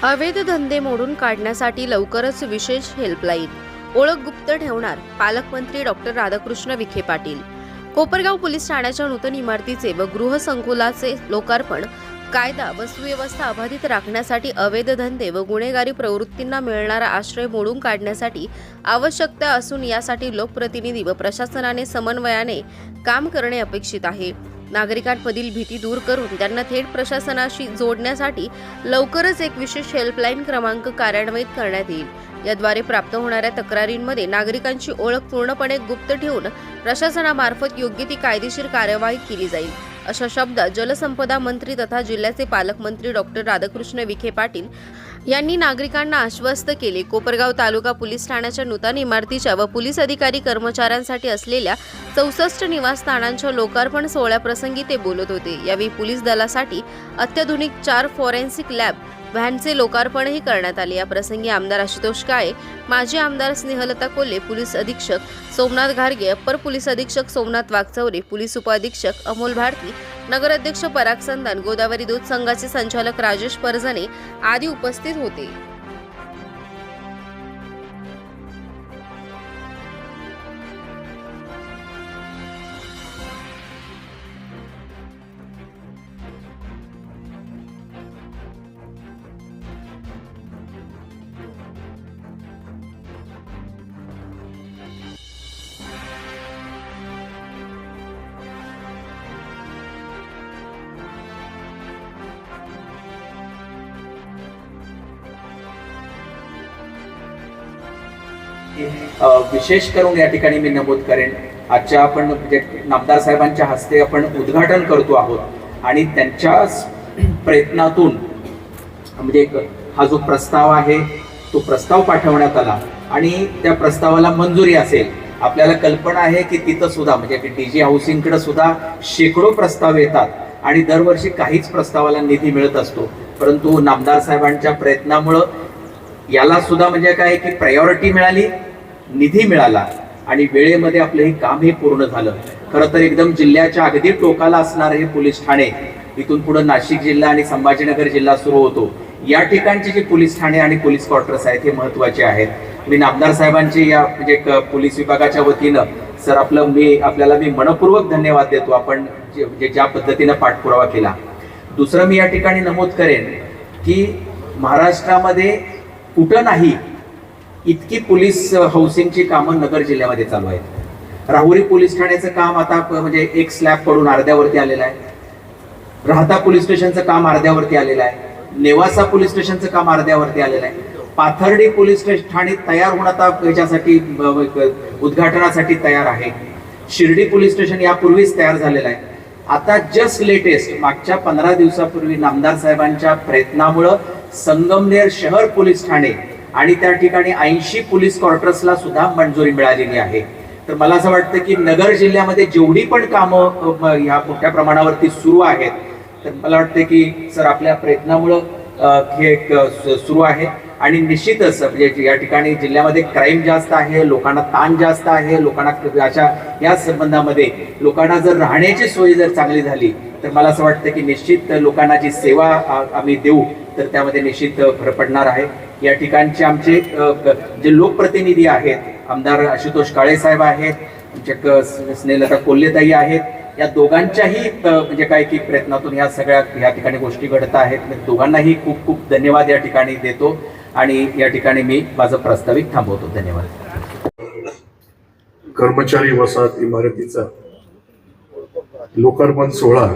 अवैध धंदे मोडून काढण्यासाठी लवकरच विशेष हेल्पलाईन. ओळख गुप्त ठेवणार पालकमंत्री डॉक्टर राधाकृष्ण विखे पाटील. कोपरगाव पोलीस ठाण्याच्या नूतन इमारतीचे व गृहसंकुलाचे लोकार्पण. कायदा व सुव्यवस्था अबाधित राखण्यासाठी अवैध धंदे व गुन्हेगारी प्रवृत्तींना मिळणारा आश्रय मोडून काढण्यासाठी आवश्यकता असून यासाठी लोकप्रतिनिधी व प्रशासनाने समन्वयाने काम करणे अपेक्षित आहे. नागरिकांमधील भीती दूर करून त्यांना थेट प्रशासनाशी जोडण्यासाठी लवकरच एक विशेष हेल्पलाईन क्रमांक कार्यान्वित करण्यात येईल. याद्वारे प्राप्त होणाऱ्या तक्रारींमध्ये नागरिकांची ओळख पूर्णपणे गुप्त ठेवून प्रशासनामार्फत योग्य ती कायदेशीर कार्यवाही केली जाईल, अशा शब्दात जलसंपदा मंत्री तथा जिल्ह्याचे पालकमंत्री डॉक्टर राधाकृष्ण विखे पाटील यांनी नागरिकांना आश्वस्त केले. कोपरगाव तालुका पोलीस ठाण्याच्या नूतन इमारतीच्या व पोलीस अधिकारी कर्मचाऱ्यांसाठी असलेल्या 64 निवासस्थानांच्या लोकार्पण सोहळ्याप्रसंगी ते बोलत होते. यावेळी पोलीस दलासाठी अत्याधुनिक 4 फॉरेन्सिक लॅब व्हॅनचे लोकार्पणही करण्यात आले. या प्रसंगी आमदार आशुतोष काळे, माजी आमदार स्नेहलता कोल्हे, पोलीस अधीक्षक सोमनाथ घारगे, अप्पर पोलीस अधीक्षक सोमनाथ वागचौरे, पोलीस उपअधीक्षक अमोल भारती, नगराध्यक्ष पराग संधान, गोदावरी दूध संघाचे संचालक राजेश परजणे आदी उपस्थित होते. विशेष करून या ठिकाणी मी नमूद करेन, आजच्या आपण म्हणजे नामदार साहेबांच्या हस्ते आपण उद्घाटन करतो आहोत आणि त्यांच्या प्रयत्नातून म्हणजे हा जो प्रस्ताव आहे तो प्रस्ताव पाठवण्यात आला आणि त्या प्रस्तावाला मंजुरी असेल. आपल्याला कल्पना आहे की तिथं सुद्धा म्हणजे डीजी हाऊसिंगकडे सुद्धा शेकडो प्रस्ताव येतात आणि दरवर्षी काहीच प्रस्तावाला निधी मिळत असतो, परंतु नामदार साहेबांच्या प्रयत्नामुळं याला सुद्धा म्हणजे काय की प्रायोरिटी मिळाली, निधी मिळाला आणि वेळेमध्ये आपलं हे काम हे पूर्ण झालं. खरं तर एकदम जिल्ह्याच्या अगदी टोकाला असणार हे पोलीस ठाणे, इथून पुढे नाशिक जिल्हा आणि संभाजीनगर जिल्हा सुरू होतो. या ठिकाणचे जे पोलीस ठाणे आणि पोलीस क्वार्टर्स आहेत हे महत्वाचे आहेत. मी नामदार साहेबांचे या म्हणजे पोलीस विभागाच्या वतीनं सर आपल्याला मी मनपूर्वक धन्यवाद देतो, आपण ज्या पद्धतीनं पाठपुरावा केला. दुसरं मी या ठिकाणी नमूद करेन की महाराष्ट्रामध्ये कुठं नाही इतकी पोलीस हाऊसिंगची कामं नगर जिल्ह्यामध्ये चालू आहेत. राहुरी पोलीस ठाण्याचं काम आता म्हणजे एक स्लॅब पडून अर्ध्यावरती आलेलं आहे. राहता पोलीस स्टेशनचं काम अर्ध्यावरती आलेलं आहे. नेवासा पोलीस स्टेशनचं काम अर्ध्यावरती आलेलं आहे. पाथर्डी पोलीस ठाणे तयार होऊन आता याच्यासाठी उद्घाटनासाठी तयार आहे. शिर्डी पोलीस स्टेशन यापूर्वीच तयार झालेलं आहे. आता जस्ट लेटेस्ट मागच्या 15 दिवसापूर्वी नामदार साहेबांच्या प्रयत्नामुळं संगमनेर शहर पोलीस ठाणे आणि त्या ठिकाणी 80 पोलीस क्वार्टर्सला सुद्धा मंजुरी मिळालेली आहे. तर मला असं वाटतं की नगर जिल्ह्यामध्ये जेवढी पण कामं ह्या मोठ्या प्रमाणावरती सुरू आहेत, तर मला वाटतं की सर आपल्या प्रयत्नामुळं हे सुरू आहे आणि निश्चितच म्हणजे या ठिकाणी जिल्ह्यामध्ये क्राईम जास्त आहे, लोकांना ताण जास्त आहे, लोकांना अशा या संबंधामध्ये लोकांना जर राहण्याची सोय जर चांगली झाली तर मला असं वाटतं की निश्चित लोकांना जी सेवा आम्ही देऊ तर त्यामध्ये निश्चित फरक पडणार आहे. या ठिकाणचे आमचे जे लोकप्रतिनिधी आहेत, आमदार आशुतोष काळे साहेब आहेत, आमच्या स्नेहलता कोल्हेताई आहेत, या दोघांच्याही म्हणजे काय की प्रयत्नातून या सगळ्या या ठिकाणी गोष्टी घडत आहेत. दोघांनाही खूप खूप धन्यवाद या ठिकाणी देतो आणि या ठिकाणी मी माझं प्रास्ताविक थांबवतो. धन्यवाद. कर्मचारी वसाहत इमारतीचा लोकार्पण सोहळा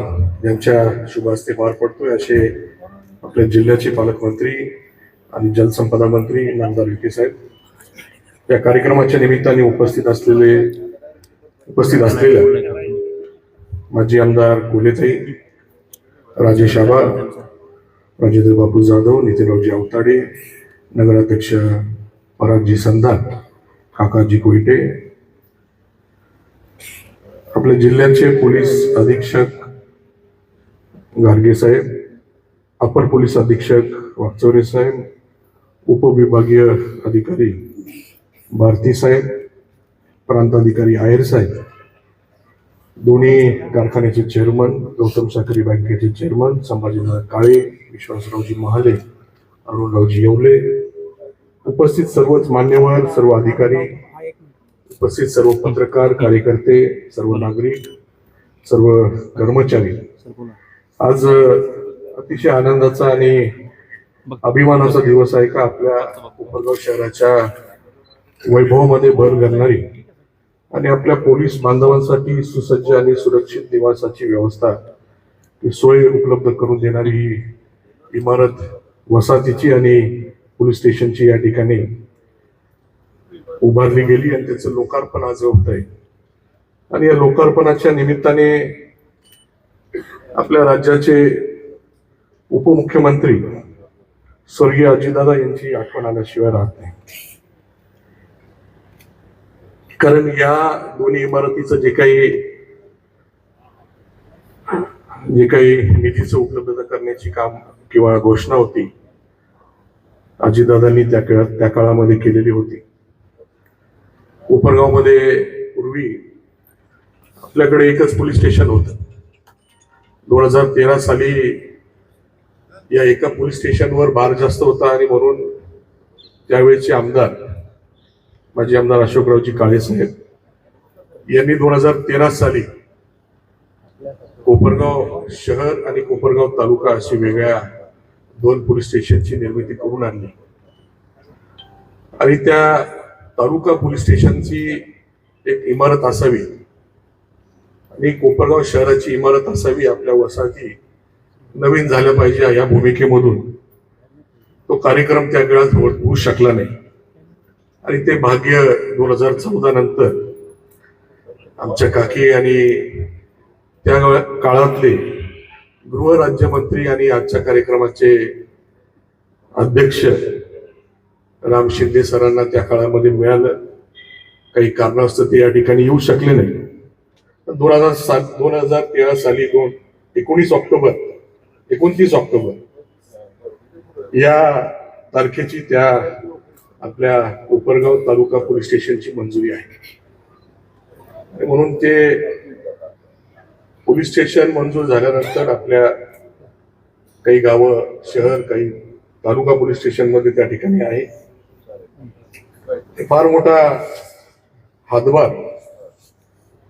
यांच्या शुभ हस्ते पार पडतोय असे आपल्या जिल्ह्याचे पालकमंत्री आणि जलसंपदा मंत्री नामदार विखे साहेब या कार्यक्रमाच्या निमित्ताने उपस्थित असलेल्या माजी आमदार कोल्हेताई, राजेश आबा, राजेंद्र बापू जाधव, नितीनरावजी अवताडे, नगराध्यक्ष परागजी संधान, काकाजी कोयटे, आपल्या जिल्ह्याचे पोलीस अधीक्षक घारगे साहेब, अपर पोलीस अधीक्षक वागचौरे साहेब, उपविभागीय अधिकारी भारती साहेब, प्रांत अधिकारी आयर साहेब, दोन्ही कारखान्याचे चेअरमन, गौतम साखरी बँकेचे चेअरमन संभाजीनगर काळे, विश्वासरावजी महाले, अरुणरावजी येवले, उपस्थित सर्वच मान्यवर, सर्व अधिकारी, उपस्थित सर्व पत्रकार, कार्यकर्ते, सर्व नागरिक, सर्व कर्मचारी, आज अतिशय आनंदाचा आणि अभिमानाचा दिवस आहे का आपल्या कोपरगाव शहराच्या वैभवामध्ये भर घालणारी आणि आपल्या पोलीस बांधवांसाठी सुसज्ज आणि सुरक्षित निवासाची व्यवस्था सोय उपलब्ध करून देणारी ही इमारत वसाहतीची आणि पोलीस स्टेशनची या ठिकाणी उभारली गेली आणि त्याचं लोकार्पण आज होत आहे. आणि या लोकार्पणाच्या निमित्ताने आपल्या राज्याचे उपमुख्यमंत्री स्वर्गीय अजितदादा यांची आठवण आल्याशिवाय राहत नाही. कारण या दोन्ही इमारतीचं जे काही निधीचं उपलब्धता करण्याची काम किंवा घोषणा होती अजितदादांनी त्या काळामध्ये केलेली होती. कोपरगावमध्ये पूर्वी आपल्याकडे एकच पोलीस स्टेशन होतं. 2013 साली या एका पोलीस स्टेशनवर भार जास्त होता आणि म्हणून त्यावेळेचे आमदार माजी आमदार अशोकरावजी काळे साहेब यांनी 2013 साली कोपरगाव शहर आणि कोपरगाव तालुका अशी वेगळ्या 2 पोलीस स्टेशनची निर्मिती करून आणली आणि त्या तालुका पोलीस स्टेशनची एक इमारत असावी आणि कोपरगाव शहराची इमारत असावी, आपल्या वसाहती नवीन झाल्या पाहिजे या भूमिकेमधून तो कार्यक्रम त्या काळात होऊ शकला नाही. आणि ते भाग्य 2014 नंतर आमच्या काकी आणि त्या काळातले गृहराज्यमंत्री आणि आजच्या कार्यक्रमाचे अध्यक्ष राम शिंदे सरांना त्या काळामध्ये मिळालं. काही कारणास्तव ते या ठिकाणी येऊ शकले नाही. 2013 साली 29 ऑक्टोबर या तारखेची त्या आपल्या कोपरगाव तालुका पोलीस स्टेशनची मंजुरी आहे. म्हणून ते पोलीस स्टेशन मंजूर झाल्यानंतर आपल्या काही गावं, शहर, काही तालुका पोलीस स्टेशन मध्ये त्या ठिकाणी आहे. फार मोठा हातभार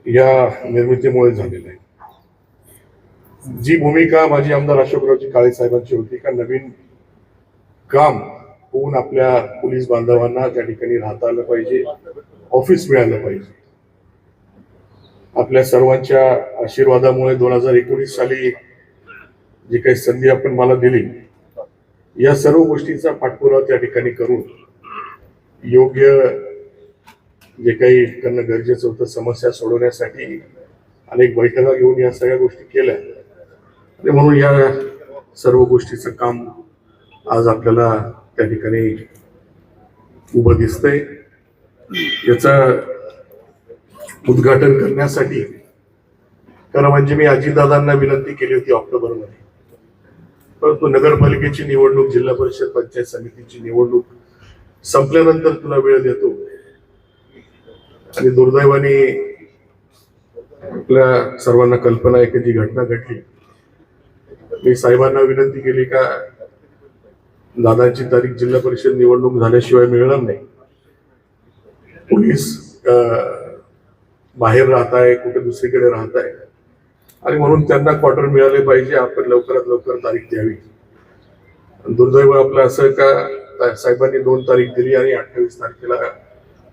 या निर्मितीमुळे झालेला आहे. जी भूमिका माझी आमदार अशोकरावजी काळे साहेबांची होती का नवीन काम होऊन आपल्या पोलीस बांधवांना त्या ठिकाणी राहता आलं पाहिजे, ऑफिस मिळालं पाहिजे. आपल्या सर्वांच्या आशीर्वादामुळे 2019 साली जी काही संधी आपण मला दिली या सर्व गोष्टींचा पाठपुरावा त्या ठिकाणी करून योग्य जे काही करणं गरजेचं होतं समस्या सोडवण्यासाठी अनेक बैठका घेऊन या सगळ्या गोष्टी केल्या आणि म्हणून या सर्व गोष्टीचं काम आज आपल्याला त्या ठिकाणी उभं दिसतंय. याचं उद्घाटन करण्यासाठी खरं म्हणजे मी अजितदादांना विनंती केली होती ऑक्टोबरमध्ये, परंतु नगरपालिकेची निवडणूक, जिल्हा परिषद, पंचायत समितीची निवडणूक संपल्यानंतर तुला वेळ देतो आणि दुर्दैवाने आपल्या सर्वांना कल्पना आहे की जी घटना घडली. मी साहेबांना विनंती केली का दादांची तारीख जिल्हा परिषद निवडणूक झाल्याशिवाय मिळणार नाही. पोलीस बाहेर राहत आहे, कुठे दुसरीकडे राहत आहे आणि म्हणून त्यांना क्वार्टर मिळाले पाहिजे. आपण लवकरात लवकर तारीख द्यावी. दुर्दैव आपलं असं का साहेबांनी 2 तारीख दिली आणि 28 तारखेला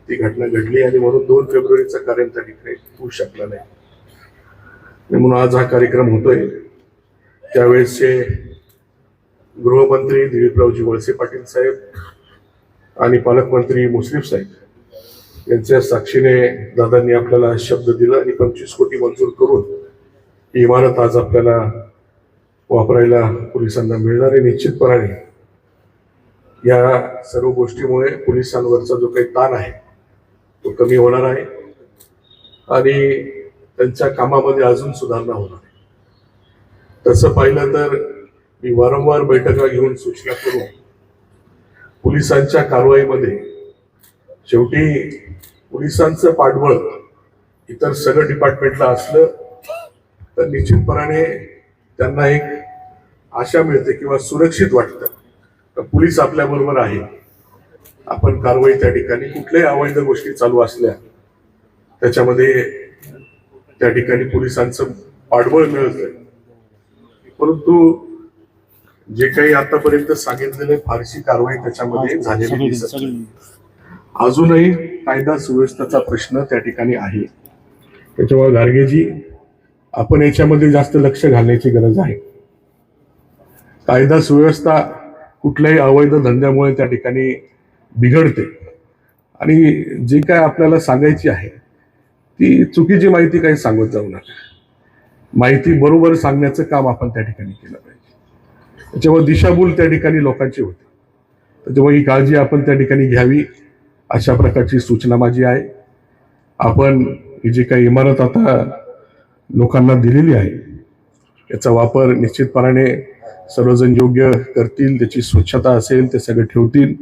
ती घटना घडली आणि म्हणून 2 फेब्रुवारीचा कार्यक्रम त्या ठिकाणी होऊ शकला नाही. म्हणून आज हा कार्यक्रम होतोय. त्यावेळेसचे गृहमंत्री दिलीपरावजी वळसे पाटील साहेब आणि पालकमंत्री मुश्रीफ साहेब यांच्या साक्षीने दादांनी आपल्याला शब्द दिला आणि 25 कोटी मंजूर करून ही इमारत आज आपल्याला वापरायला पोलिसांना मिळणार आहे. निश्चितपणाने या सर्व गोष्टीमुळे पोलिसांवरचा जो काही ताण आहे तो कमी होणार आहे आणि त्यांच्या कामामध्ये अजून सुधारणा होणार आहे. तसं पाहिलं तर मी वारंवार बैठका घेऊन सूचना करून पोलिसांच्या कारवाईमध्ये शेवटी पोलिसांचं पाठबळ इतर सगळं डिपार्टमेंटला असलं तर निश्चितपणाने त्यांना एक आशा मिळते किंवा सुरक्षित वाटतं पोलीस आपल्या बरोबर आहे. आपण कारवाई त्या ठिकाणी कुठल्याही अवैध गोष्टी चालू असल्या त्याच्यामध्ये त्या ठिकाणी पोलिसांचं पाठबळ मिळतंय. परंतु जे काही आतापर्यंत सांगितलेले फारशी कारवाई त्याच्यामध्ये झालेली दिसत नाही. अजूनही कायदा सुव्यवस्थेचा प्रश्न त्या ठिकाणी आहे. त्याच्यामुळे गाडगेजी, आपण याच्यामध्ये जास्त लक्ष घालण्याची गरज आहे. कायदा सुव्यवस्था कुठल्याही अवैध धंद्यामुळे त्या ठिकाणी बिघडते आणि जे काय आपल्याला सांगायची आहे ती चुकीची माहिती काही सांगत जाऊ नका. माहिती बरोबर सांगण्याचं काम आपण त्या ठिकाणी केलं पाहिजे. त्याच्यामुळे दिशाभूल त्या ठिकाणी लोकांची होते. त्याच्यामुळे ही काळजी आपण त्या ठिकाणी घ्यावी अशा प्रकारची सूचना माझी आहे. आपण ही जी काही इमारत आता लोकांना दिलेली आहे याचा वापर निश्चितपणाने सर्वजण योग्य करतील. त्याची स्वच्छता असेल ते सगळं ठेवतील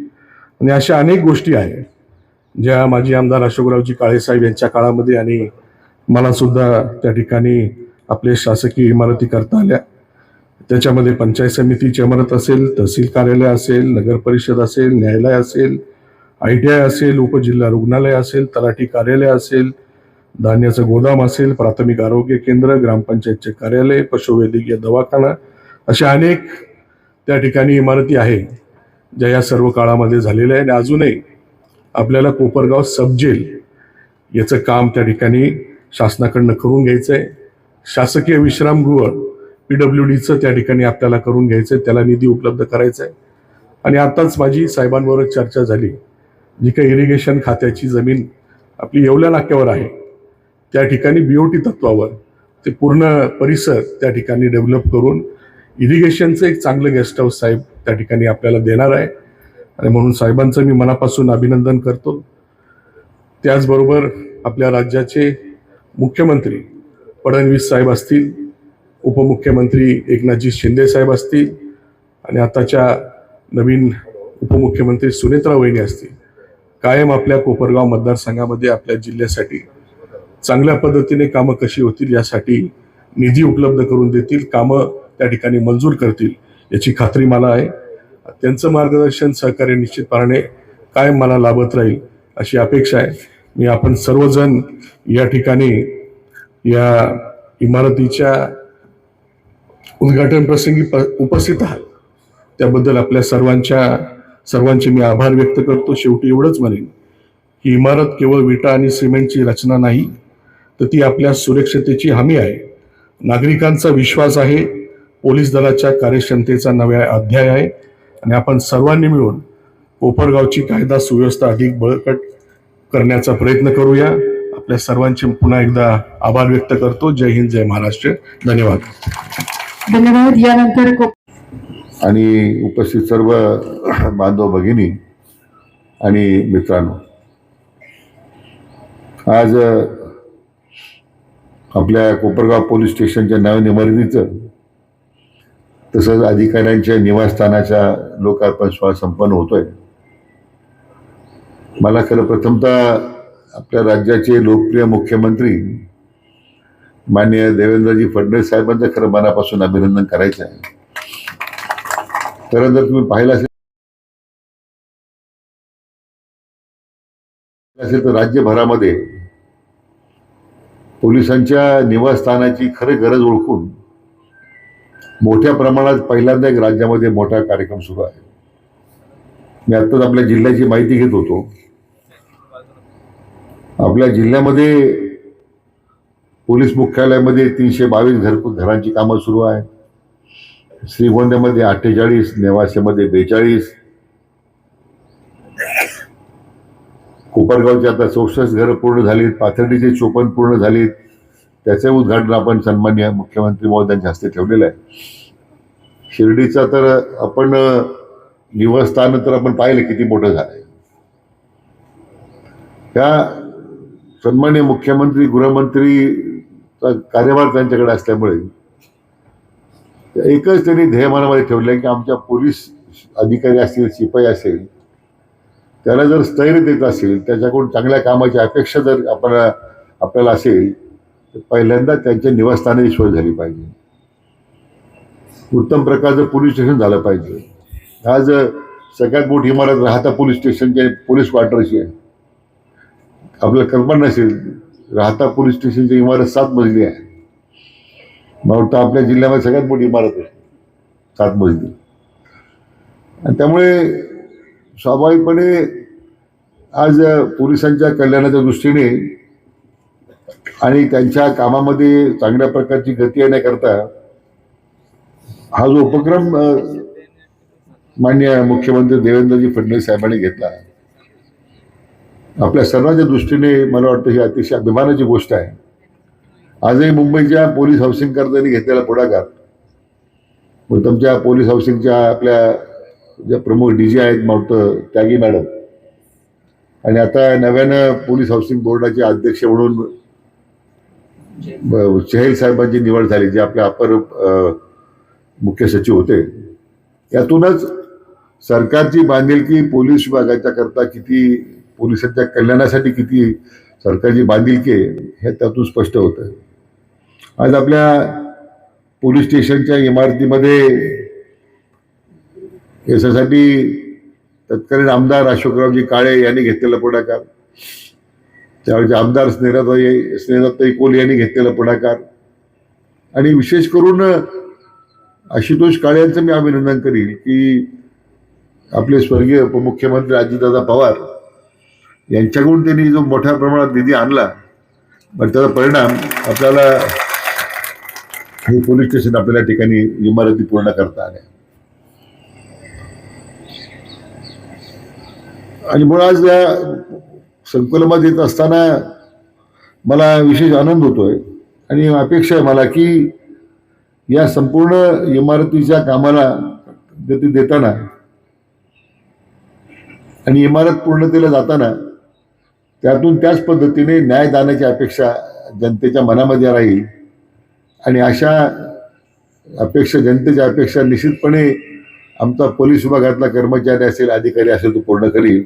आणि अशा अनेक गोष्टी आहेत ज्या माजी आमदार अशोकरावजी काळेसाहेब यांच्या काळामध्ये आणि मला सुद्धा त्या ठिकाणी आपले शासकीय इमारती करता आल्या. त्याच्यामध्ये पंचायत समितीची इमारत असेल, तहसील कार्यालय असेल, नगर परिषद असेल, न्यायालय असेल, ITI असेल, उपजिल्हा रुग्णालय असेल, तलाठी कार्यालय असेल, धान्याचं गोदाम असेल, प्राथमिक आरोग्य केंद्र, ग्रामपंचायतचे कार्यालय, पशुवैद्यकीय दवाखाना, अशा अनेक त्या ठिकाणी इमारती आहे ज्या या सर्व काळामध्ये झालेल्या आहे. आणि अजूनही आपल्याला कोपरगाव सब जेल याचं काम त्या ठिकाणी शासनाकडनं करून घ्यायचं आहे. शासकीय विश्रामगृह PWDचं त्या ठिकाणी आपल्याला करून घ्यायचं आहे, त्याला निधी उपलब्ध करायचा आहे. आणि आताच माझी साहेबांबरोबर चर्चा झाली, जी काही इरिगेशन खात्याची जमीन आपली येवल्या नाक्यावर आहे त्या ठिकाणी BOT तत्वावर ते पूर्ण परिसर त्या ठिकाणी डेव्हलप करून इरिगेशनचं एक चांगलं गेस्ट हाऊस साहेब त्या ठिकाणी आपल्याला देणार आहे. आणि म्हणून साहेबांचं मी मनापासून अभिनंदन करतो. त्याचबरोबर आपल्या राज्याचे मुख्यमंत्री फडणवीस साहेब असतील, उपमुख्यमंत्री एकनाथजी शिंदे साहेब असतील आणि आताच्या नवीन उपमुख्यमंत्री सुनेत्रा वहिनी असतील, कायम आपल्या कोपरगाव मतदारसंघामध्ये आपल्या जिल्ह्यासाठी चांगल्या पद्धतीने कामं कशी होतील यासाठी निधी उपलब्ध करून देतील, कामं त्या ठिकाणी मंजूर करतील याची खात्री मला आहे. त्यांचं मार्गदर्शन सहकार्य निश्चितपणे कायम मला लाभत राहील अशी अपेक्षा आहे. मी आपण सर्वजण या ठिकाणी या इमारतीच्या उद्घाटन प्रसंगी उपस्थित आहात त्याबद्दल आपल्या सर्वांचे मी आभार व्यक्त करतो. शेवटी एवढंच म्हणेन ही इमारत केवळ विटा आणि सिमेंटची रचना नाही, तर ती आपल्या सुरक्षतेची हमी आहे, नागरिकांचा विश्वास आहे, पोलीस दलाच्या कार्यक्षमतेचा नवा अध्याय आहे. आणि आपण सर्वांनी मिळून कोपरगावची कायदा सुव्यवस्था अधिक बळकट करण्याचा प्रयत्न करूया. आपल्या सर्वांचे पुन्हा एकदा आभार व्यक्त करतो. जय हिंद, जय महाराष्ट्र. धन्यवाद. धन्यवाद. यानंतर आणि उपस्थित सर्व बांधव भगिनी आणि मित्रांनो, आज आपल्या कोपरगाव पोलीस स्टेशनच्या नवीन इमारतीचं तसंच अधिकाऱ्यांच्या निवासस्थानाच्या लोकार्पण सोहळा संपन्न होतोय. मला खरं प्रथमतः आपल्या राज्याचे लोकप्रिय मुख्यमंत्री माननीय देवेंद्रजी फडणवीस साहेबांचं खरं मनापासून अभिनंदन करायचं आहे. कारण जर तुम्ही पाहिलं असेल तर राज्यभरामध्ये पोलिसांच्या निवासस्थानाची खरी गरज ओळखून मोठ्या प्रमाणात पहिल्यांदा एक राज्यामध्ये मोठा कार्यक्रम सुरू आहे. मी आत्ताच आपल्या जिल्ह्याची माहिती घेत होतो. आपल्या जिल्ह्यामध्ये पोलीस मुख्यालयामध्ये 322 घरांची कामं सुरू आहेत. श्रीगोंद्यामध्ये 48, नेवासेमध्ये 42, कोपरगावची आता 64 घरं पूर्ण झालीत, पाथर्डीचे 54 पूर्ण झालीत. त्याचे उद्घाटन आपण सन्माननीय मुख्यमंत्री महोदयांच्या हस्ते ठेवलेलं आहे. शिर्डीचा तर आपण निवासस्थान तर आपण पाहिलं किती मोठं झालंय. त्या सन्माननीय मुख्यमंत्री गृहमंत्रीचा कार्यभार त्यांच्याकडे असल्यामुळे एकच त्यांनी ध्येय मनामध्ये ठेवलं आहे की आमच्या पोलीस अधिकारी असतील, शिपाई असेल, त्याला जर स्थैर्य देत असेल, त्याच्याकडून चांगल्या कामाची अपेक्षा जर आपल्याला असेल तर पहिल्यांदा त्यांच्या निवासस्थानाची सोय झाली पाहिजे. उत्तम प्रकारचं पोलीस स्टेशन झालं पाहिजे. आज सगळ्यात मोठी इमारत राहता पोलीस स्टेशनच्या पोलीस क्वार्टरची आहे. आपल्याला कल्पना नसेल, राहता पोलीस स्टेशनची इमारत 7 मजली आहे. मला वाटतं आपल्या जिल्ह्यामध्ये सगळ्यात मोठी इमारत आहे 7 मजली. आणि त्यामुळे स्वाभाविकपणे आज पोलिसांच्या कल्याणाच्या दृष्टीने आणि त्यांच्या कामामध्ये चांगल्या प्रकारची गती येण्याकरता हा जो उपक्रम माननीय मुख्यमंत्री देवेंद्रजी फडणवीस साहेबांनी घेतला, आपल्या सर्वांच्या दृष्टीने मला वाटतं ही अतिशय अभिमानाची गोष्ट आहे. आजही मुंबईच्या पोलीस हाऊसिंग त्यांनी घेतलेला पुढाकार, मग तुमच्या पोलीस हाऊसिंगच्या आपल्या ज्या प्रमुख DG आहेत मावतं त्यागी मॅडम, आणि आता नव्यानं पोलीस हाऊसिंग बोर्डाचे अध्यक्ष म्हणून चहल साहेबांची निवड झाली, जे आपल्या अपर मुख्य सचिव होते. यातूनच सरकारची बांधिलकी पोलीस विभागाच्या करता किती, पोलिसांच्या कल्याणासाठी किती सरकारची बांधिलकी आहे हे त्यातून स्पष्ट होतं. आज आपल्या पोलीस स्टेशनच्या इमारतीमध्ये याच्यासाठी तत्कालीन आमदार अशोकरावजी काळे यांनी घेतलेला पुढाकार, त्यावेळेचे आमदार स्नेहदत्ताई कोल यांनी घेतलेला पुढाकार, आणि विशेष करून आशुतोष काळे यांचं मी अभिनंदन करील की आपले स्वर्गीय उपमुख्यमंत्री अजितदादा पवार यांच्याकडून त्यांनी जो मोठ्या प्रमाणात निधी आणला, पण त्याचा परिणाम आपल्याला हे पोलीस स्टेशन आपल्याला ठिकाणी इमारती पूर्ण करता आल्या. आणि म्हणून आज या संकुलामध्ये येत असताना मला विशेष आनंद होतोय आणि अपेक्षा आहे मला की या संपूर्ण इमारतीच्या कामाला गती देताना आणि इमारत पूर्णतेला जाताना त्यातून त्याच पद्धतीने न्यायदानाची अपेक्षा जनतेच्या मनामध्ये राहील. आणि अशा अपेक्षा, जनतेच्या अपेक्षा निश्चितपणे आमचा पोलीस विभागातला कर्मचारी असेल, अधिकारी असेल, तो पूर्ण करील,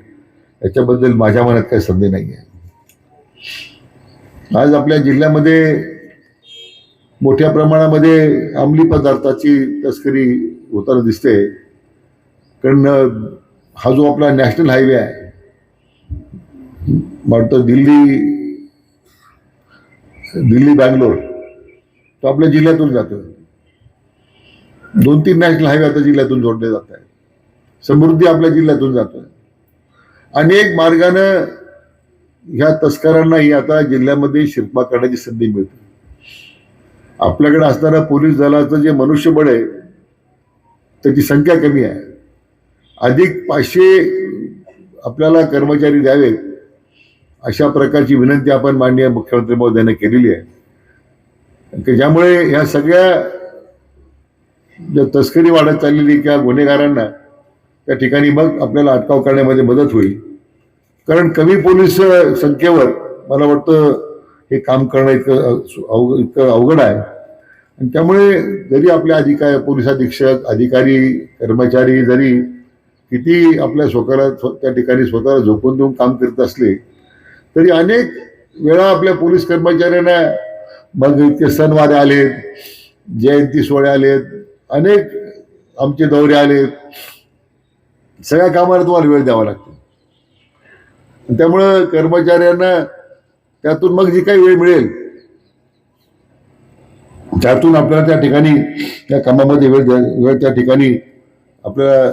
याच्याबद्दल माझ्या मनात काही संदेह नाही आहे. आज आपल्या जिल्ह्यामध्ये मोठ्या प्रमाणामध्ये अंमली पदार्थाची तस्करी होताना दिसते. कारण हा जो आपला नॅशनल हायवे आहे, वाटतं दिल्ली बँगलोर, तो आपल्या जिल्ह्यातून जातो. 2-3 नॅशनल हायवे आता जिल्ह्यातून जोडले जात आहेत. समृद्धी आपल्या जिल्ह्यातून जातोय. अनेक मार्गानं ह्या तस्करांनाही आता जिल्ह्यामध्ये शिरपा करण्याची संधी मिळते. आपल्याकडे असणारं पोलीस दलाचं जे मनुष्यबळ आहे त्याची संख्या कमी आहे. अधिक 500 आपल्याला कर्मचारी द्यावेत अशा प्रकारची विनंती आपण माननीय मुख्यमंत्री महोदयांना केलेली आहे, की ज्यामुळे ह्या सगळ्या ज्या तस्करी वाढत चाललेली किंवा गुन्हेगारांना त्या ठिकाणी मग आपल्याला अटकाव करण्यामध्ये मदत होईल. कारण कमी पोलीस संख्येवर मला वाटतं हे काम करणं इतकं अवघड आहे. आणि त्यामुळे जरी आपल्या पोलीस अधीक्षक, अधिकारी, कर्मचारी जरी किती आपल्या स्वतःला त्या ठिकाणी स्वतःला झोकून देऊन काम करत असले तरी अनेक वेळा आपल्या पोलीस कर्मचाऱ्यांना मग इतके सणवार आलेत, जयंती सोहळे आलेत, अनेक आमचे दौरे आलेत, सगळ्या कामाला तुम्हाला वेळ द्यावा लागतो. त्यामुळं कर्मचाऱ्यांना त्यातून मग जी काही वेळ मिळेल त्यातून आपल्याला त्या ठिकाणी त्या कामामध्ये वेळ त्या ठिकाणी आपल्याला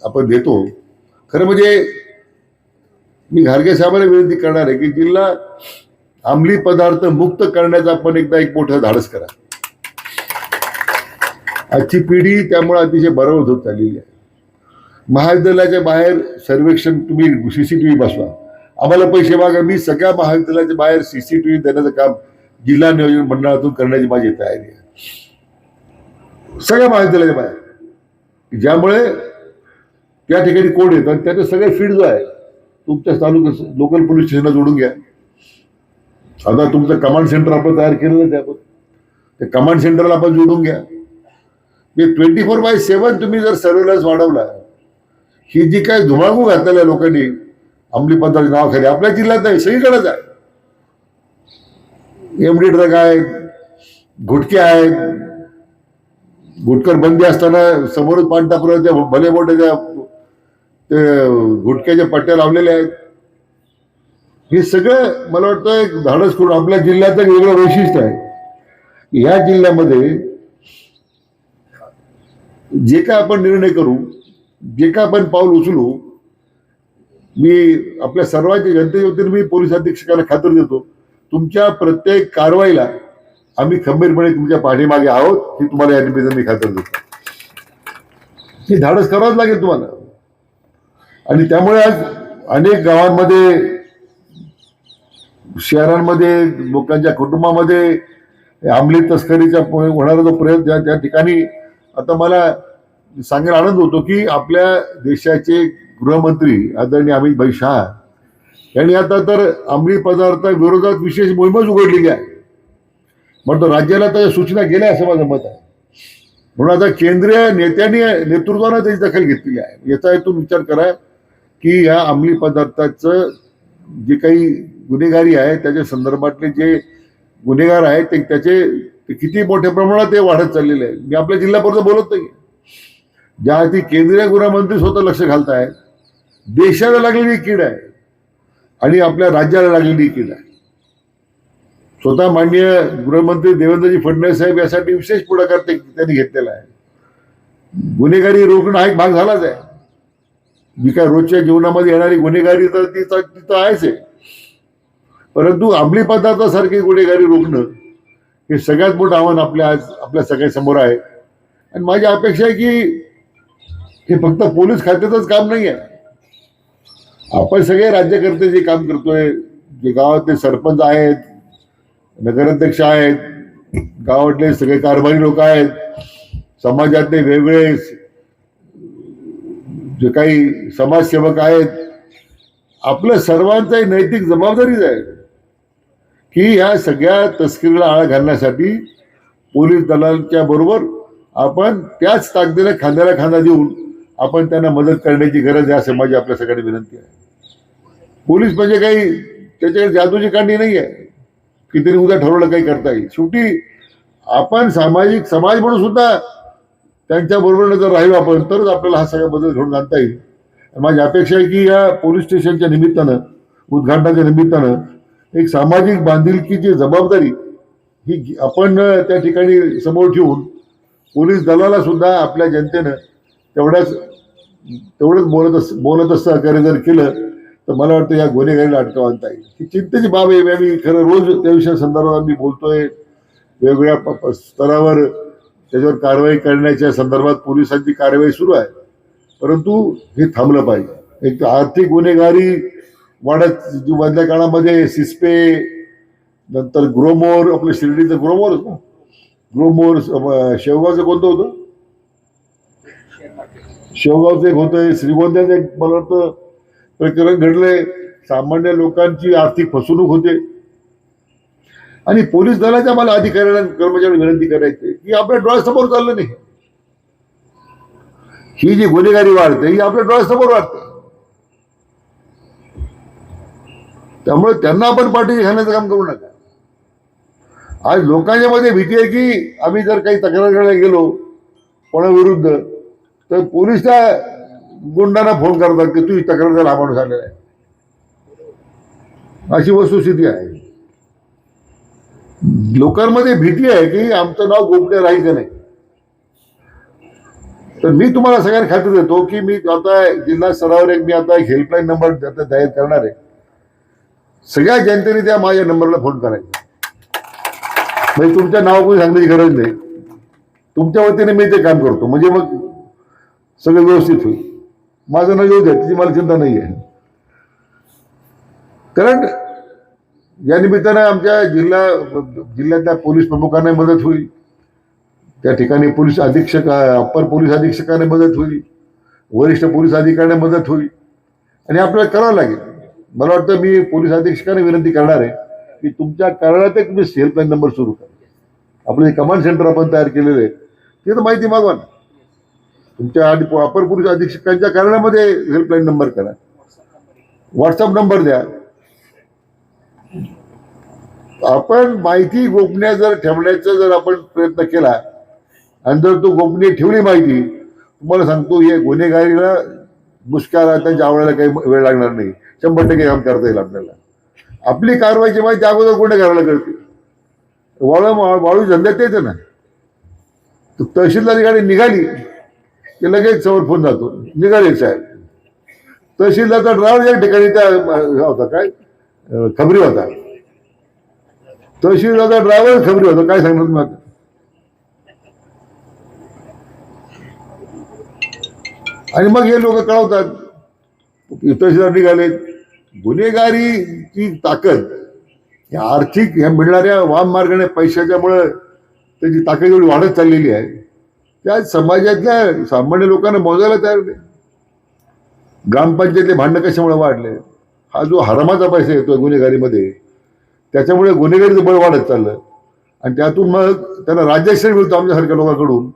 आपण देतो. खरं म्हणजे मी घारगे साहेबांना विनंती करणार आहे की जिल्हा अंमली पदार्थ मुक्त करण्याचा आपण एकदा एक मोठं धाडस करा. आजची पिढी त्यामुळे अतिशय बरोबर होत चाललेली आहे. महाविद्यालयाच्या बाहेर सर्वेक्षण, तुम्ही CCTV बसवा, आम्हाला पैसे मागा, मी सगळ्या महाविद्यालयाच्या बाहेर CCTV देण्याचं काम जिल्हा नियोजन मंडळातून करण्याची माझी तयारी आहे. सगळ्या महाविद्यालयाच्या बाहेर, ज्यामुळे त्या ठिकाणी कोड येतं आणि त्याचे सगळे फीड जो आहे तुमच्या तालुक्यात लोकल पोलीस स्टेशनला जोडून घ्या. आता तुमचं कमांड सेंटर आपण तयार केलेलं आहे, आपण त्या कमांड सेंटरला आपण जोडून घ्या. 24/7 तुम्ही जर सर्व्हेलन्स वाढवला, ही जी काय धुमाकूळ घातलेल्या लोकांनी अंमली पदार्थ नावाखाली आपल्या जिल्ह्यात नाही सगळीकडेच आहे. MD ड्रग आहेत, गुटखे आहेत, गुटखर बंदी असताना समोरच पान टाकून त्या भले मोठे त्या ते गुटख्याच्या पट्ट्या लावलेल्या आहेत. हे सगळं मला वाटतं एक धाडस करून आपल्या जिल्ह्याचं एक वेगळं वैशिष्ट्य आहे. ह्या जिल्ह्यामध्ये जे काय आपण निर्णय करू, जे काय आपण पाऊल उचलू, मी आपल्या सर्वांच्या जनतेच्या वतीने मी पोलीस अधीक्षकाला खात्री देतो, तुमच्या प्रत्येक कारवाईला आम्ही खंबीरपणे तुमच्या पाठीमागे आहोत, ही तुम्हाला या निमित्ताने मी खात्री देतो. हे धाडस करावंच लागेल तुम्हाला. आणि त्यामुळे आज अनेक गावांमध्ये, शहरांमध्ये, लोकांच्या कुटुंबामध्ये अंमली तस्करीचा होणारा जो प्रयत्न त्या ठिकाणी आता मला सांगायला आनंद होतो की आपल्या देशाचे गृहमंत्री आदरणीय अमित भाई शाह यांनी आता तर अंमली पदार्थ विरोधात विशेष मोहीमच उघडलेली आहे. म्हणतो राज्याला तर सूचना गेल्या असं माझं मत आहे. म्हणून आता केंद्रीय नेतृत्वानं त्याची दखल घेतलेली आहे. याचा हेतून विचार करा की या अंमली पदार्थाचं जे काही गुन्हेगारी आहे त्याच्या संदर्भातले जे गुन्हेगार आहेत ते त्याचे किती मोठ्या प्रमाणात ते वाढत चाललेले आहे. मी आपल्या जिल्ह्यापुरतं बोलत नाही. ज्या ती केंद्रीय गृहमंत्री स्वतः लक्ष घालतायत, देशाला लागलेली कीड आहे आणि आपल्या राज्याला लागलेली कीड आहे. स्वतः माननीय गृहमंत्री देवेंद्रजी फडणवीस साहेब यासाठी विशेष पुढाकार त्यांनी घेतलेला आहे. गुन्हेगारी रोखणं हा एक भाग झालाच आहे. जी काय रोजच्या जीवनामध्ये येणारी गुन्हेगारी तर तिथं आहेच आहे, परंतु अंमली पदार्थासारखी गुन्हेगारी रोखणं हे सगळ्यात मोठं आव्हान आपल्या सगळ्या समोर आहे. आणि माझी अपेक्षा आहे की हे फक्त पोलीस खात्याचंच काम नाही आहे. आपण सगळे राज्यकर्ते जे काम करतोय, जे गावातले सरपंच आहेत, नगराध्यक्ष आहेत, गावातले सगळे कारभारी लोक आहेत, समाजातले वेगवेगळे जे काही समाजसेवक आहेत, आपलं सर्वांचा नैतिक जबाबदारीच आहे की ह्या सगळ्या तस्करीला आळा घालण्यासाठी पोलीस दलाच्या बरोबर आपण त्याच ताकदीने खांद्याला खांदा देऊन आपण त्यांना मदत करण्याची गरज आहे, असं माझी आपल्या सगळ्यांनी विनंती आहे. पोलीस म्हणजे काही त्याच्याकडे जादूची कांडी नाही आहे की तरी उद्या ठरवलं काही करता येईल. शेवटी आपण सामाजिक समाज म्हणून सुद्धा त्यांच्या बरोबर जर राहिलो आपण तरच आपल्याला हा सगळा बदल घडून आणता येईल. माझी अपेक्षा आहे की या पोलीस स्टेशनच्या निमित्तानं, उद्घाटनाच्या निमित्तानं एक सामाजिक बांधिलकीची जबाबदारी ही आपण त्या ठिकाणी समोर ठेवून पोलीस दलाला सुद्धा आपल्या जनतेनं तेवढंच बोलत सहकार्य जर केलं तर मला वाटतं या गुन्हेगारीला अटकाव आणता येईल. ही चिंतेची बाब आहे. मी खरं रोज त्या विषया संदर्भात मी बोलतोय. वेगवेगळ्या स्तरावर त्याच्यावर कारवाई करण्याच्या संदर्भात पोलिसांची कारवाई सुरू आहे, परंतु हे थांबलं पाहिजे. एक आर्थिक गुन्हेगारी वाढत मधल्या काळामध्ये सिस्पे, नंतर ग्रोमोर, आपलं शिर्डीचं ग्रोमोर, शेवगावचं कोणतं होतं, शेवगावचं एक होतं, श्रीगोंद्याचं एक मला वाटतं प्रकरण घडलंय. सामान्य लोकांची आर्थिक फसवणूक होते. आणि पोलीस दलाच्या मला अधिकाऱ्यांना, कर्मचाऱ्यांना विनंती करायची की आपल्या डोळ्यासमोर चाललं नाही. ही जी गुन्हेगारी वाढते ही आपल्या डोळ्यासमोर वाढते. त्यामुळे त्यांना आपण पाठीशी घालण्याचं काम करू नका. आज लोकांच्या मध्ये भीती आहे की आम्ही जर काही तक्रार करायला गेलो कोणाविरुद्ध तर पोलीस त्या गुंडांना फोन करतात की तू तक्रार करायला हा माणूस आलेला आहे. अशी वस्तुस्थिती आहे. लोकांमध्ये भीती आहे की आमचं नाव गोपनीय राहील का नाही. तर मी तुम्हाला सगळ्यांना खात्री देतो की मी आता जिल्हा स्तरावर मी आता एक हेल्पलाईन नंबर जाहीर करणार आहे. सगळ्या जनतेने त्या माझ्या नंबरला फोन करायचा. म्हणजे तुमचं नाव कोणी सांगण्याची गरज नाही. तुमच्या वतीने मी ते काम करतो म्हणजे मग सगळं व्यवस्थित होईल. माझं नाव येऊ द्या, त्याची मला चिंता नाही आहे. कारण या निमित्तानं आमच्या जिल्ह्यातल्या पोलीस प्रमुखांना मदत होईल. त्या ठिकाणी पोलीस अधीक्षक, अप्पर पोलीस अधीक्षकांना मदत होईल, वरिष्ठ पोलीस अधिकाऱ्यांना मदत होईल. आणि आपल्याला करावं लागेल. मला वाटतं मी पोलीस अधीक्षकांना विनंती करणार आहे की तुमच्या कार्यालयात एक तुम्ही हेल्पलाईन नंबर सुरू करा. आपलं जे कमांड सेंटर आपण तयार केलेलं आहे ते तर माहिती मागवा ना. तुमच्या अपर पोलीस अधीक्षकांच्या कार्यालयामध्ये हेल्पलाईन नंबर करा, व्हॉट्सअप नंबर द्या. आपण माहिती गोपनीय जर ठेवण्याचा जर आपण प्रयत्न केला आणि जर तो गोपनीय ठेवली माहिती, तुम्हाला सांगतो हे गुन्हेगारीला मुश्किल त्यांच्या आवडायला काही वेळ लागणार नाही, 100% काम करता येईल आपल्याला. आपली कारवाईची माहिती अगोदर गुन्हेगाराला कळते. वाळू धंद्यात तेच आहे ना. तहसीलदार गाडी निघाली की लगेच समोर फोन जातो, निघाले साहेब. तहसीलदारचा ड्रायव्हर या ठिकाणी त्या होता काय खबरी होता, तहसीलदारचा ड्रायव्हर खबरी होता. काय सांगणार तुम्ही आता? आणि मग हे लोक कळवतात तहसीलदार निघाले. गुन्हेगारीची ताकद या आर्थिक ह्या मिळणाऱ्या वाम मार्गाने पैशाच्यामुळं त्याची ताकद एवढी वाढत चाललेली आहे, त्या समाजातल्या सामान्य लोकांना मोजायला तयार नाही. ग्रामपंचायतले भांडणं कशामुळे वाढले? हा जो हरामाचा पैसा येतोय गुन्हेगारीमध्ये, त्याच्यामुळे गुन्हेगारीचं बळ वाढत चाललं आणि त्यातून मग त्यांना राज्याश्रय मिळतो आमच्यासारख्या लोकांकडून,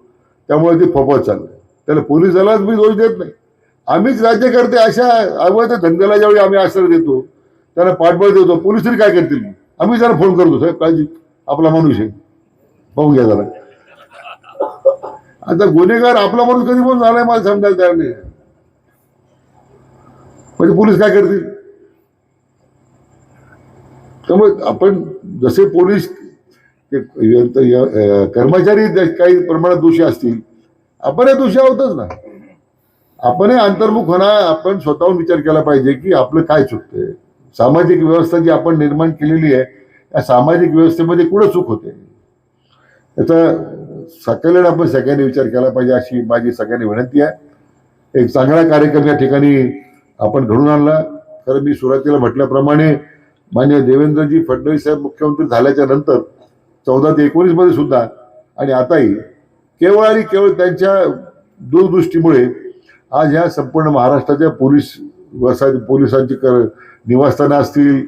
त्यामुळे ते फोपत चाललं. त्याला पोलीस दलाच मी दोष देत नाही. आम्हीच राज्यकर्ते अशा अवैध धंद्याला ज्यावेळी आम्ही आश्रय देतो, त्यांना पाठबळ देतो, पोलीस तरी काय करतील? आम्ही जरा फोन करतो, साहेब काळजी, आपला माणूस आहे, पाहून घ्या जरा. आता गुन्हेगार आपला माणूस कधी पण झालाय मला समजायला तयार नाही. म्हणजे पोलीस काय करतील? त्यामुळे आपण जसे पोलीस कर्मचारी काही प्रमाणात दोषी असतील, आपणही दोषी आहोतच ना. आपणही अंतर्मुख होणार, आपण स्वतःहून विचार केला पाहिजे की आपलं काय चुकतंय. सामाजिक व्यवस्था जी आपण निर्माण केलेली आहे, त्या सामाजिक व्यवस्थेमध्ये कुठं चूक होते, याचा सगळ्यांना आपण सगळ्यांनी विचार केला पाहिजे, अशी माझी सगळ्यांनी विनंती आहे. एक चांगला कार्यक्रम या ठिकाणी आपण घडून आणला. खरं मी सुरुवातीला म्हटल्याप्रमाणे माननीय देवेंद्रजी फडणवीस साहेब मुख्यमंत्री झाल्याच्या नंतर 14 ते 19 मध्ये सुद्धा आणि आताही केवळ आणि केवळ त्यांच्या दूरदृष्टीमुळे आज ह्या संपूर्ण महाराष्ट्राच्या पोलिसांची निवासस्थानं असतील,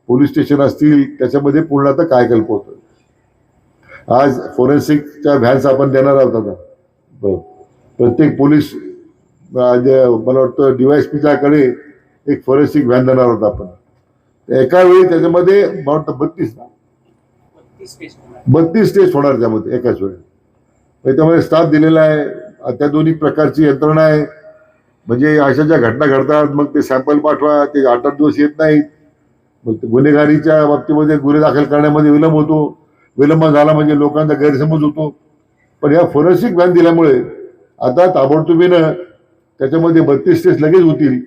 पोलीस स्टेशन असतील, त्याच्यामध्ये पूर्ण आता कायकल्प होतं. आज फोरेन्सिकच्या व्हॅन्स आपण देणार आहोत. आता प्रत्येक पोलीस मला वाटतं DYSPच्याकडे एक फोरेन्सिक व्हॅन देणार आहोत आपण. एका वेळी त्याच्यामध्ये मला वाटतं 32 टेस्ट होणार त्यामध्ये एकाच वेळी. त्याच्यामध्ये स्टाफ दिलेला आहे, अत्याधुनिक प्रकारची यंत्रणा आहे. म्हणजे अशा ज्या घटना घडतात मग ते सॅम्पल पाठवा, ते 8-8 दिवस येत नाहीत. मग गुन्हेगारीच्या बाबतीमध्ये गुन्हे दाखल करण्यामध्ये विलंब होतो. विलंब झाला म्हणजे लोकांचा गैरसमज होतो. पण या फोरेन्सिक व्हॅन दिल्यामुळे आता ताबडतोबीनं त्याच्यामध्ये 32 टेस्ट लगेच होतील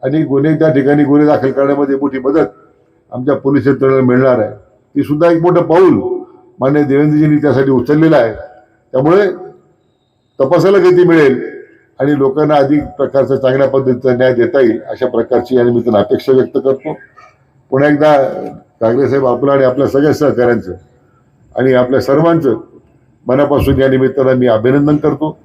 आणि गुन्हे त्या ठिकाणी गुन्हे दाखल करण्यामध्ये मोठी मदत आमच्या पोलीस यंत्रणेला मिळणार आहे. ती सुद्धा एक मोठं पाऊल माननीय देवेंद्रजींनी त्यासाठी उचललेलं आहे. त्यामुळे तपासाला गती मिळेल आणि लोकांना अधिक प्रकारचा चांगल्या पद्धतीचा न्याय देता येईल, अशा प्रकारची या निमित्तानं अपेक्षा व्यक्त करतो. पुन्हा एकदा ठाकरे साहेब आपलं आणि आपल्या सगळ्या सहकाऱ्यांचं आणि आपल्या सर्वांचं मनापासून या निमित्तानं मी अभिनंदन करतो.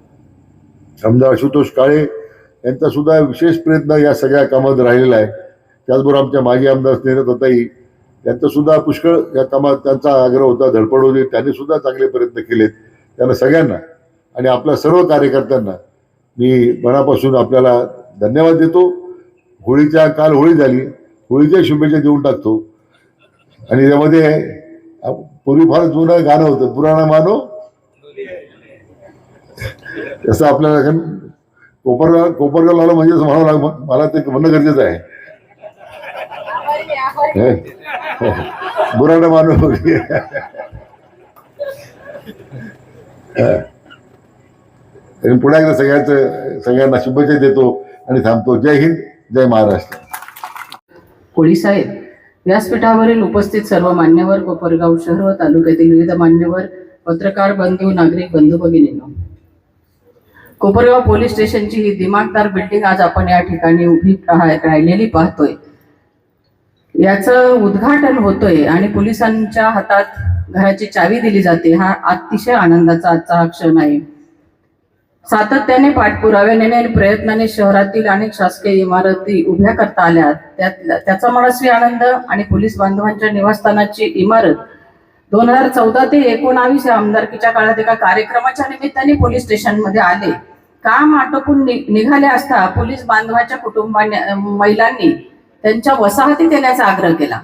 आमदार आशुतोष काळे यांचा सुद्धा विशेष प्रयत्न या सगळ्या कामात राहिलेला आहे. त्याचबरोबर आमच्या माजी आमदार स्नेहलताई त्यांचं सुद्धा पुष्कळ या कामात त्यांचा आग्रह होता, धडपड होती, त्यांनी सुद्धा चांगले प्रयत्न केलेत. त्यांना सगळ्यांना आणि आपल्या सर्व कार्यकर्त्यांना मी मनापासून आपल्याला धन्यवाद देतो. काल होळी झाली, होळीच्या शुभेच्छा देऊन टाकतो. आणि त्यामध्ये पूर्वी फार जुनं गाणं होतं, पुराणा मानो, तसं आपल्याला कोपरगाव लावलं म्हणजे म्हणावं लागलं, मला ते म्हणणं गरजेचं आहे. बुराणा मानो. पुन्हा एकदा सगळ्यांना शुभेच्छा देतो आणि थांबतो. जय हिंद, जय महाराष्ट्र. कोळी साहेब, व्यासपीठावरील उपस्थित सर्व मान्यवर, कोपरगाव शहर व तालुक्यातील विविध मान्यवर, पत्रकार बंधू, नागरिक बंधू भगिनींनो, कोपरगाव पोलीस स्टेशनची ही दिमागदार बिल्डिंग आज आपण या ठिकाणी उभी राहिलेली पाहतोय. याचं उद्घाटन होतोय आणि पोलिसांच्या हातात घराची चावी दिली जाते. हा अतिशय आनंदाचा आजचा हा क्षण आहे. सातत्याने पाठपुराव्याने आणि प्रयत्नाने शहरातील अनेक शासकीय इमारती उभ्या करता आल्या. त्याचा मनस्वी आनंद आणि पोलीस बांधवांच्या निवासस्थानाची इमारत 2014 ते 19 या आमदारकीच्या काळात एका कार्यक्रमाच्या निमित्ताने पोलीस स्टेशनमध्ये आले. काम आटोपून निघाले असता पोलीस बांधवाच्या महिलांनी त्यांच्या वसाहतीत येण्याचा आग्रह केला.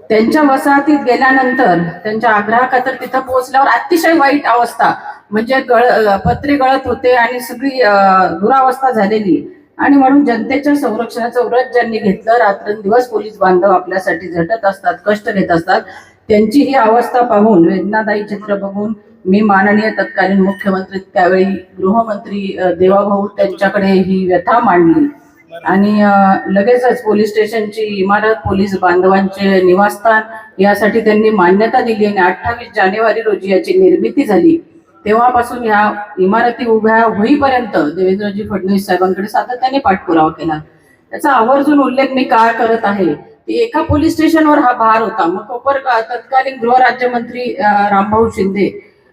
त्यांच्या वसाहतीत गेल्यानंतर त्यांच्या आग्राहखातर तिथं पोहोचल्यावर अतिशय वाईट अवस्था, म्हणजे पत्रे गळत होते आणि सगळी दुरावस्था झालेली. आणि म्हणून जनतेच्या संरक्षणाचं व्रत ज्यांनी घेतलं, रात्रंदिवस पोलीस बांधव आपल्यासाठी झटत असतात, कष्ट घेत असतात, त्यांची ही अवस्था पाहून, वेदनादायी चित्र बघून मी माननीय तत्कालीन मुख्यमंत्री त्यावेळी गृहमंत्री देवाभाऊ त्यांच्याकडे ही व्यथा मांडली आणि लगेचच पोलीस स्टेशनची इमारत, पोलीस बांधवांचे निवासस्थान यासाठी त्यांनी मान्यता दिली आणि 28 जानेवारी रोजी याची निर्मिती झाली. तेव्हापासून ह्या इमारती उभ्या होईपर्यंत देवेंद्रजी फडणवीस साहेबांकडे सातत्याने पाठपुरावा केला. त्याचा आवर्जून उल्लेख मी का करत आहे की एका पोलीस स्टेशनवर हा भार होता. मग तत्कालीन गृहराज्यमंत्री रामभाऊ शिंदे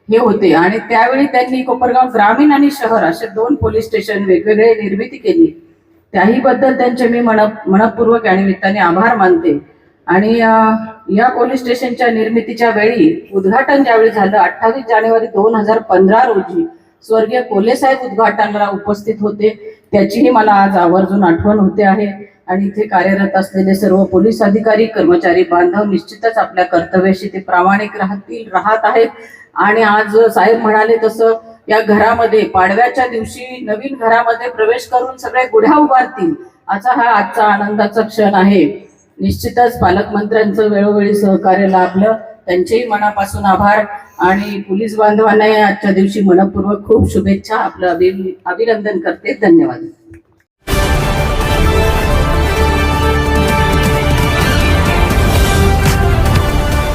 हे होते आणि त्यावेळी त्यांनी कोपरगाव ग्रामीण आणि शहर असे 2 पोलीस स्टेशन वेगवेगळे निर्मिती केली. त्याही बद्दल त्यांचे मी मनपूर्वक या निमित्ताने आभार मानते. आणि या पोलीस स्टेशनच्या निर्मितीच्या वेळी उद्घाटन ज्यावेळी झालं 28 जानेवारी 2015 रोजी स्वर्गीय कोल्हे साहेब उद्घाटनाला उपस्थित होते, त्याचीही मला आज आवर्जून आठवण होते आहे. आणि इथे कार्यरत असलेले सर्व पोलीस अधिकारी, कर्मचारी बांधव निश्चितच आपल्या कर्तव्याशी ते प्रामाणिक राहत आहेत. आणि आज साहेब म्हणाले तसं या घरामध्ये पाडव्याच्या दिवशी नवीन घरामध्ये प्रवेश करून सगळे गुढ्या उभारतील, असा हा आजचा आनंदाचा क्षण आहे. निश्चितच पालकमंत्र्यांचं वेळोवेळी सहकार्य लाभलं, त्यांचेही मनापासून आभार. आणि पोलीस बांधवांना आजच्या दिवशी मनपूर्वक खूप शुभेच्छा, आपलं अभिनंदन करते. धन्यवाद.